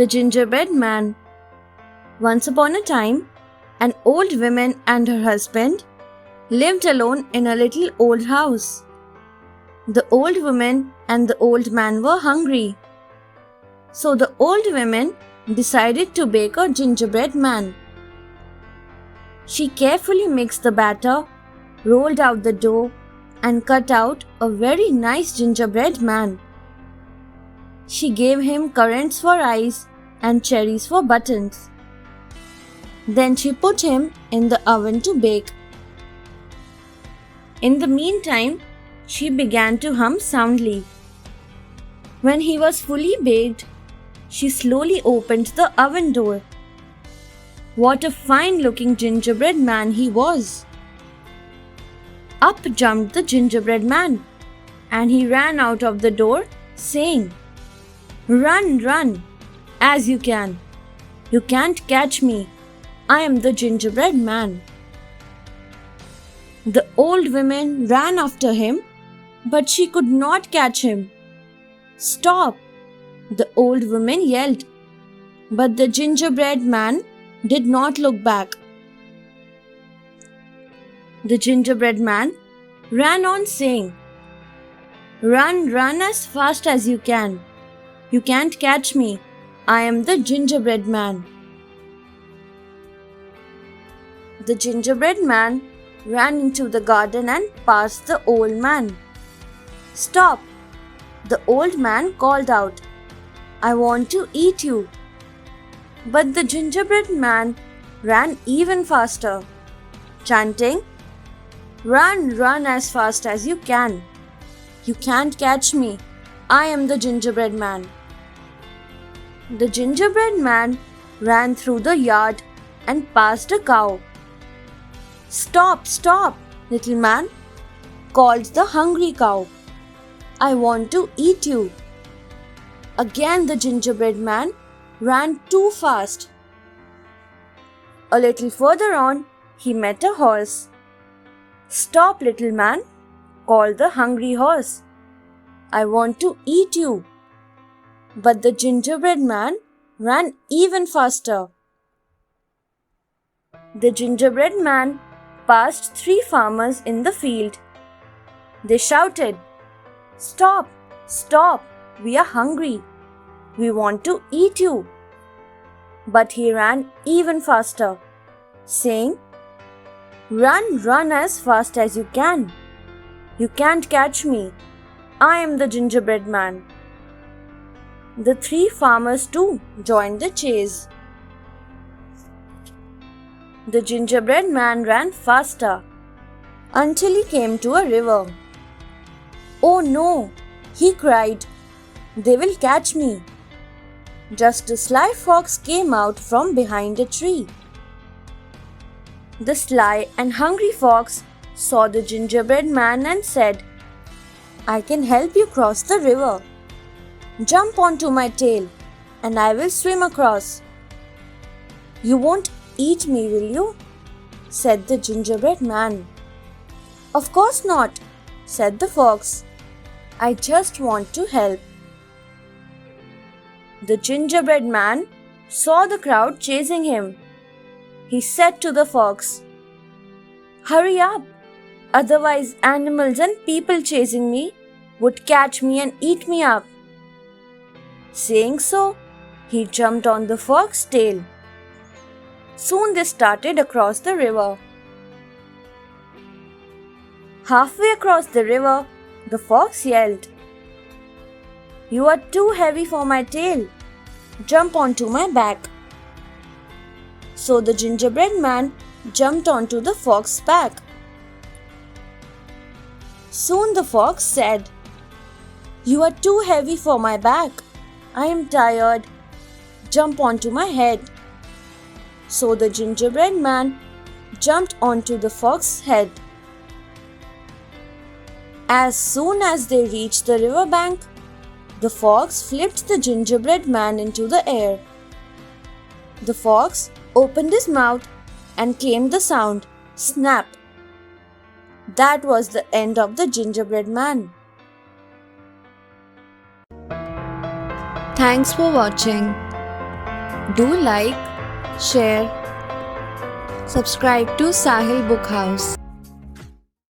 The Gingerbread Man. Once upon a time, an old woman and her husband lived alone in a little old house. The old woman and the old man were hungry. So the old woman decided to bake a gingerbread man. She carefully mixed the batter, rolled out the dough, and cut out a very nice gingerbread man. She gave him currants for eyes and cherries for buttons. Then she put him in the oven to bake. In the meantime, she began to hum soundly. When he was fully baked, she slowly opened the oven door. What a fine-looking gingerbread man he was! Up jumped the gingerbread man, and he ran out of the door, saying, "Run, run, as you can. You can't catch me. I am the gingerbread man." The old woman ran after him, but she could not catch him. "Stop!" the old woman yelled, but the gingerbread man did not look back. The gingerbread man ran on saying, "Run, run as fast as you can. You can't catch me. I am the gingerbread man." The gingerbread man ran into the garden and passed the old man. "Stop!" the old man called out. "I want to eat you." But the gingerbread man ran even faster, chanting, "Run, run as fast as you can. You can't catch me. I am the gingerbread man." The gingerbread man ran through the yard and passed a cow. "Stop, stop, little man," called the hungry cow. "I want to eat you." Again the gingerbread man ran too fast. A little further on, he met a horse. "Stop, little man," called the hungry horse. "I want to eat you." But the gingerbread man ran even faster. The gingerbread man passed 3 farmers in the field. They shouted, "Stop, stop, we are hungry. We want to eat you." But he ran even faster, saying, "Run, run as fast as you can. You can't catch me. I am the gingerbread man." The 3 farmers too joined the chase. The gingerbread man ran faster until he came to a river. "Oh no," he cried, "they will catch me." Just a sly fox came out from behind a tree. The sly and hungry fox saw the gingerbread man and said, "I can help you cross the river. Jump onto my tail and I will swim across." "You won't eat me, will you?" said the gingerbread man. "Of course not," said the fox. "I just want to help." The gingerbread man saw the crowd chasing him. He said to the fox, "Hurry up, otherwise animals and people chasing me would catch me and eat me up." Saying so, he jumped on the fox's tail. Soon they started across the river. Halfway across the river, the fox yelled, "You are too heavy for my tail. Jump onto my back." So the gingerbread man jumped onto the fox's back. Soon the fox said, "You are too heavy for my back. I am tired. Jump onto my head." So the gingerbread man jumped onto the fox's head. As soon as they reached the riverbank, the fox flipped the gingerbread man into the air. The fox opened his mouth and came the sound, snap. That was the end of the gingerbread man. Thanks for watching. Do like, share, subscribe to Sahil Book House.